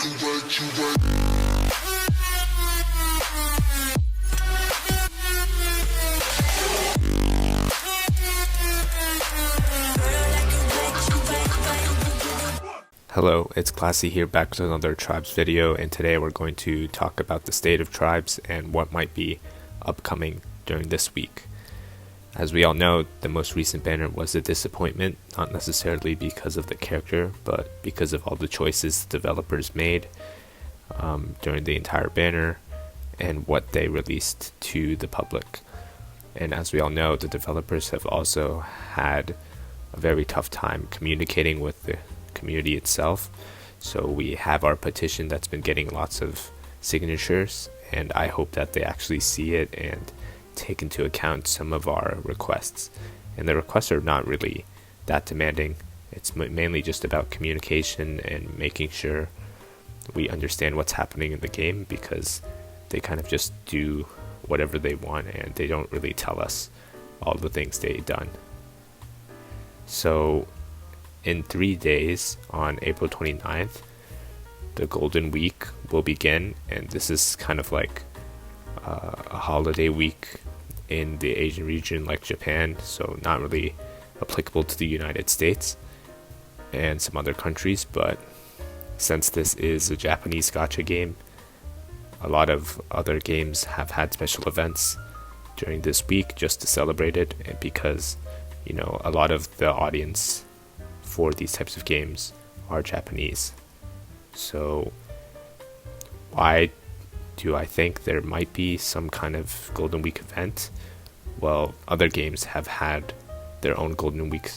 Hello, it's Classy here back with another Tribes video, and today we're going to talk about the state of Tribes and what might be upcoming during this week. As we all know, the most recent banner was a disappointment, not necessarily because of the character, but because of all the choices developers made during the entire banner and what they released to the public. And as we all know, the developers have also had a very tough time communicating with the community itself. So we have our petition that's been getting lots of signatures, and I hope that they actually see it and take into account some of our requests. And the requests are not really that demanding. It's mainly just about communication and making sure we understand what's happening in the game, because they kind of just do whatever they want and they don't really tell us all the things they've done. So in 3 days, on April 29th, the Golden Week will begin, and this is kind of like a holiday week in the Asian region like Japan, so not really applicable to the United States and some other countries, but since this is a Japanese gacha game, a lot of other games have had special events during this week just to celebrate it, and because, you know, a lot of the audience for these types of games are Japanese. So why do I think there might be some kind of Golden Week event? Well, other games have had their own Golden Week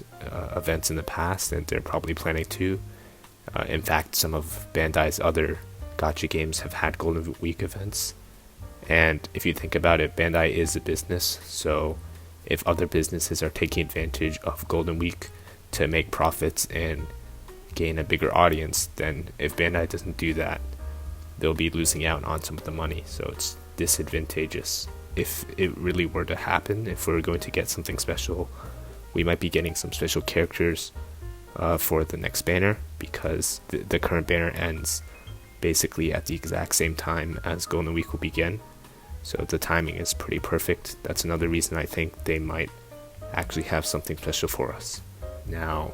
events in the past, and they're probably planning to. In fact, some of Bandai's other gacha games have had Golden Week events. And if you think about it, Bandai is a business, so if other businesses are taking advantage of Golden Week to make profits and gain a bigger audience, then if Bandai doesn't do that, they'll be losing out on some of the money. So it's disadvantageous. If it really were to happen, if we're going to get something special, we might be getting some special characters for the next banner, because the current banner ends basically at the exact same time as Golden Week will begin. So the timing is pretty perfect. That's another reason I think they might actually have something special for us. Now,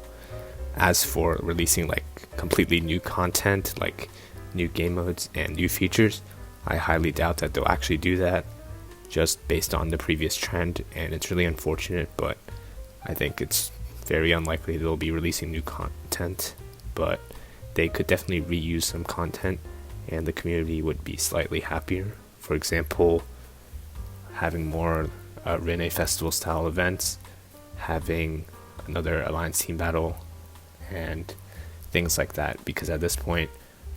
as for releasing like completely new content, like new game modes and new features, I highly doubt that they'll actually do that, just based on the previous trend, and it's really unfortunate, but I think it's very unlikely they'll be releasing new content, but they could definitely reuse some content and the community would be slightly happier. For example, having more Rene Festival style events, having another Alliance team battle, and things like that, because at this point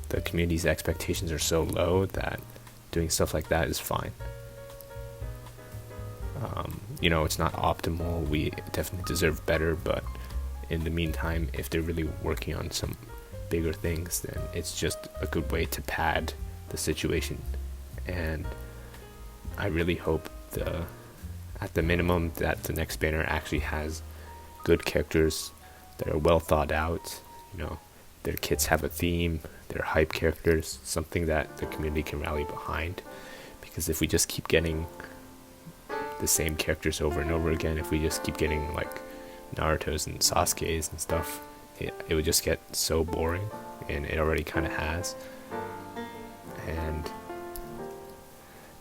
the community's expectations are so low that doing stuff like that is fine. You know, it's not optimal, we definitely deserve better, but in the meantime, if they're really working on some bigger things, then it's just a good way to pad the situation. And I really hope at the minimum that the next banner actually has good characters that are well thought out. You know, their kits have a theme, they're hype characters, something that the community can rally behind. Because if we just keep getting the same characters over and over again, if we just keep getting like Naruto's and Sasuke's and stuff, it would just get so boring, and it already kind of has. And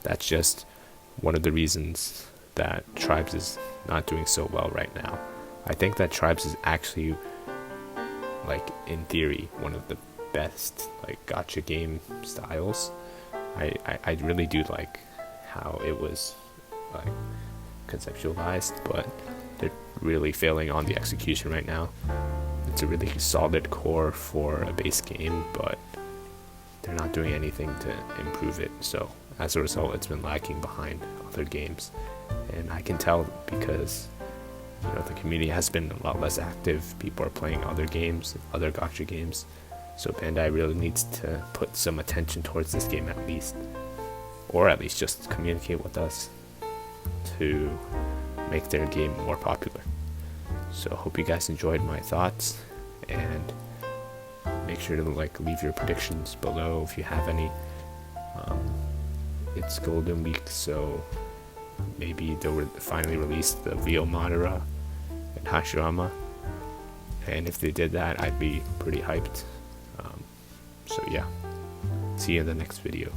that's just one of the reasons that Tribes is not doing so well right now. I think that Tribes is actually, like, in theory, one of the best like gacha game styles. I really do like how it was like conceptualized, but they're really failing on the execution right now. It's a really solid core for a base game, but they're not doing anything to improve it. So as a result, it's been lagging behind other games, and I can tell because, you know, the community has been a lot less active. People are playing other games, other gacha games. So Bandai really needs to put some attention towards this game at least, or at least just communicate with us to make their game more popular. So hope you guys enjoyed my thoughts, and make sure to like leave your predictions below if you have any. It's Golden Week, so maybe they'll finally release the real Madara and Hashirama, and if they did that, I'd be pretty hyped. So yeah, see you in the next video.